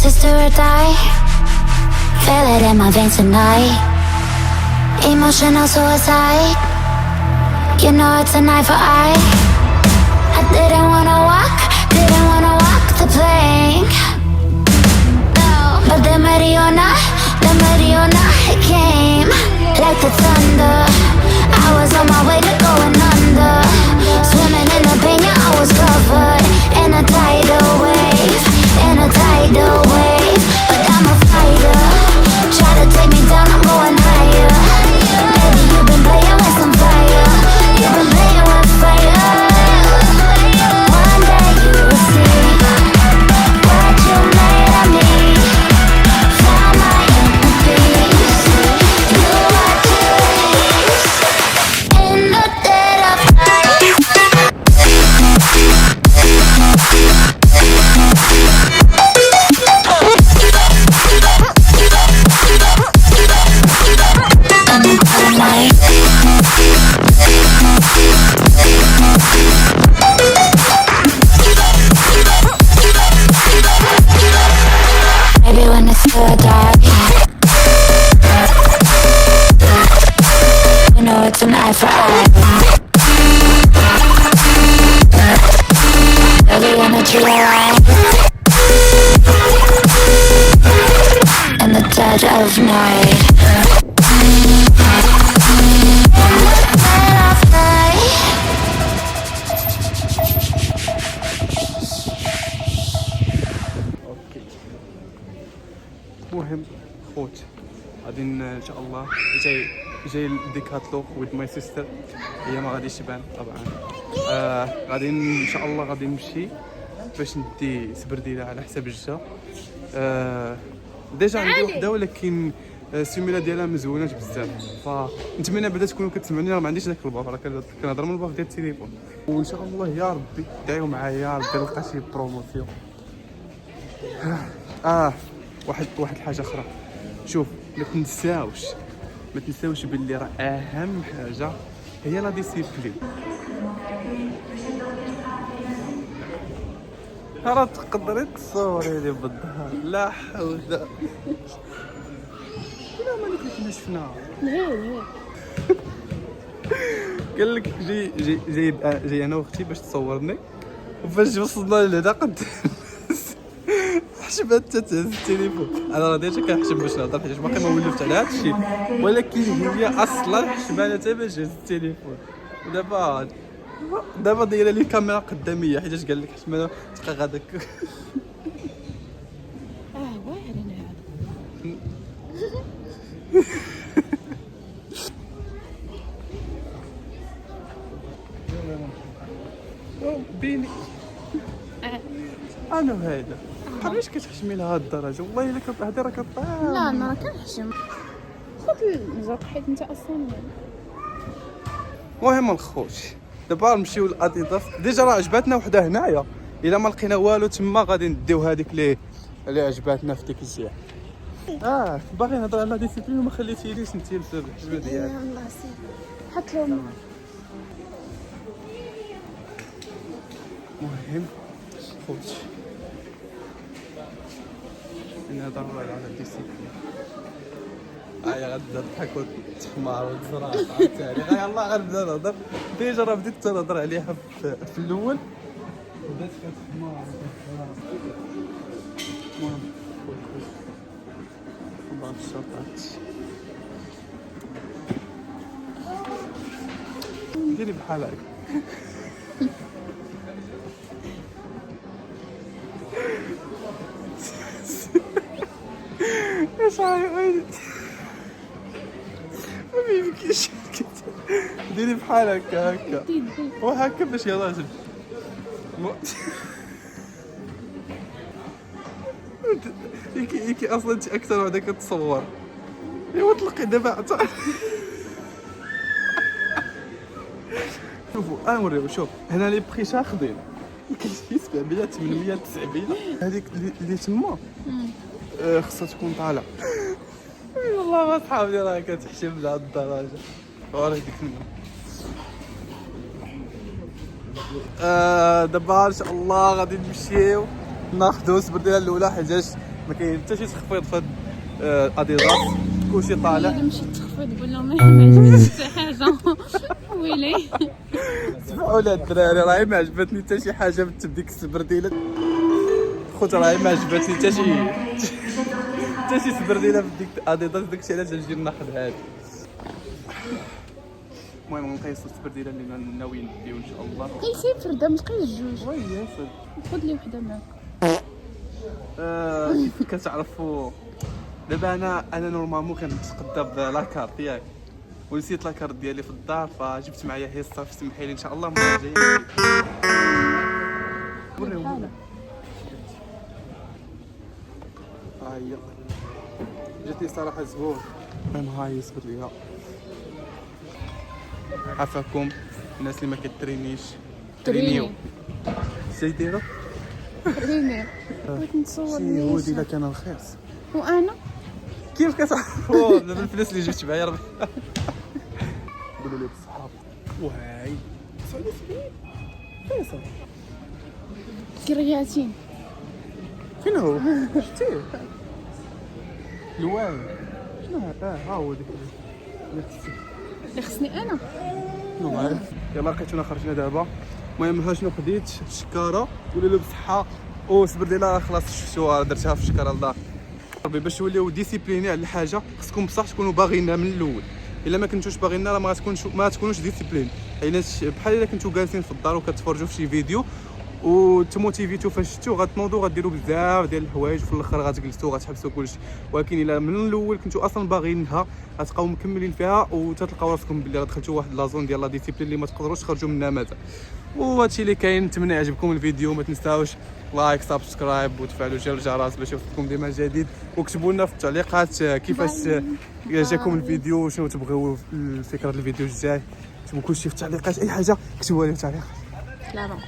sister or die. Feel it in my veins tonight. Emotional suicide. You know it's an eye for eye. I didn't wanna walk the plank. No, but the Mariona, it came like the thunder. I was on my way to going under. Swimming in the pain, yeah, I was covered in a tidal wave, But I'm a fighter. Try to take me down, I'm going higher. Baby, you've been playing with some fire. You've been playing with fire. One day you will see what you made of me. Found my inner peace. You are choice in the dead of night. Maybe when it's still dark, you know it's an eye for eye. Every energy alive in the dead of night. المهم خوت غادي ان شاء الله جاي لديكاتلو ويد ماي سيستر. هي ما غاديش تبان طبعا. غادي ان شاء الله غادي نمشي باش ندي سبرديله على حساب الجا. ديجا عندي وحده ولكن السيميله ديالها مزوينات بزاف، فنتمنى بعدا تكونوا كتسمعوني. راه ما عنديش داك الباف، راه كنهضر من الباف ديال التليفون. وان شاء الله يا ربي دعيو معايا يا ربي نلقى شي بروموسيون. واحد الحاجه اخرى، شوف ما تنساوش باللي راه اهم حاجه هي لا ديسيبلين. راه تقدري تصوري لي بالظهر، لا حول لا مالك كنا شفنا قال لك جاي انا واختي باش تصورني، وفاش وصلنا لهنا قد حشمت تتهز التليفون. انا راه ديجا كنحشم باش نهضر حيت باقي ما ولفت على هذا الشيء، ولكن هي اصلا حشمانه حتى باش تهز التليفون. ودابا دايره لي الكاميرا قداميه حيت قال لك حشمانه تبقى غاداك. واعر انا هذا بيني انا هذا علاش كتحشمي لهاد الدرجه؟ والله الا هادي راه كطيح. لا انا راه كنحشم. خذ الزرق حيت انت اصلا. المهم الخوت دابا نمشيو لاديداس. ديجا راه عجباتنا وحده هنايا، الا ما لقينا والو تما غادي نديو هذيك اللي عجباتنا في ديك الجهه. باغي نهضر على ديسيبلين وما خليتينيش انت بسبب الحجبه ديالك. الله سير حط لهم. المهم خوت نهضر على الديسيبلين. غادي نضحك وتحمار وتزرع عاوتاني. يلاه غنبدا نهضر. ديجا راه بديت تنهضر عليها في الاول بدات كتحمار. المهم بعض الشرطات ديري بحال هكا. ايش عايز ما بيبكيش. ديري بحال هكا وهكا باش يلاه جبت يكي اصلا انت اكثر وحده كتصور. ايوا تلقي دابا شوفوا انا نوريو. شوف هنا لي بخي شاخدين كاين 700 800 900. هذيك اللي تما خصها تكون طالعه. والله ما صحابي راه كتحشم لهاد الدرجه. وراه ديك دابا ان شاء الله غادي نمشيو ناخذوا السبرديله الاولى حيت ما كاين حتى شي تخفيض في هاد اديداس، كلشي طالع. نمشي تخفيض قلنا ما عجبتنيش حتى حاجه. ويلي سمعوا لها الدراري، راهي ما عجبتني حتى شي حاجه بديك السبرديله. خوت راهي ما عجبتني حتى شي سبرديله بديك اديداس، داكشي علاش نجي ناخذ هاد. المهم نقيسوا السبرديله اللي ناويين نديو ان شاء الله. قيسي فرده ما تقيس جوج. وي ياسر. خذ لي وحده معاك. كيف كتعرفوا دابا انا نورمالمون كنتقدى بلاكارت ياك، ونسيت لاكارت ديالي في الدار، فجبت معايا هي الصافي. سمحي لي ان شاء الله المره الجايه وريهم. ها هي جاتني صراحه زبون. المهم ها هي صبر ليها. عافاكم الناس اللي ما كترينيش ترينيو. شي دايروا تريني بغيت نتصور شي هودي الا ليش. كان رخيص. وانا كيف كتعرفوا دابا الفلوس اللي جبت معايا ربي. قولوا لي بالصحاب. وهاي 79 رخيصة. كرياتين. فين هو؟ شتيه؟ لواي شنو هذا؟ ها هو ديك اللي خصني انا. شنو عارف. يلا لقيتونا خرجنا دابا. المهم ها شنو خديت شكاره. قولوا لي بالصحة. سبرديله خلاص شفتوها درتها في الشكاره لدار. ربي باش توليو ديسيبليني على الحاجه خصكم بصح تكونوا باغيينها من الاول. الا ما كنتوش باغيينها راه ما تكونوش ديسيبلين. بحال الا كنتو جالسين في الدار وكتفرجوا في شي فيديو وتموتيفيتو فاش شفتو غتنوضوا غديروا بزاف ديال الحوايج وفي الاخر غتجلسوا غتحبسوا كلشي. ولكن الا من الاول كنتو اصلا باغيينها غتبقاو مكملين فيها وتتلقاو راسكم بلي دخلتوا واحد لازون ديال لا ديسيبلين اللي ما تقدروش تخرجوا منها مازال. وهادشي اللي كاين. نتمنى يعجبكم الفيديو. ما تنساوش لايك سبسكرايب وتفعلوا زر الجرس باش يوصلكم ديما جديد. وكتبوا لنا في التعليقات كيفاش جاكم الفيديو وشنو تبغيو الفكره ديال الفيديو الجاي. كتبوا كلشي في التعليقات، اي حاجه كتبوها لي في التعليقات. سلامه.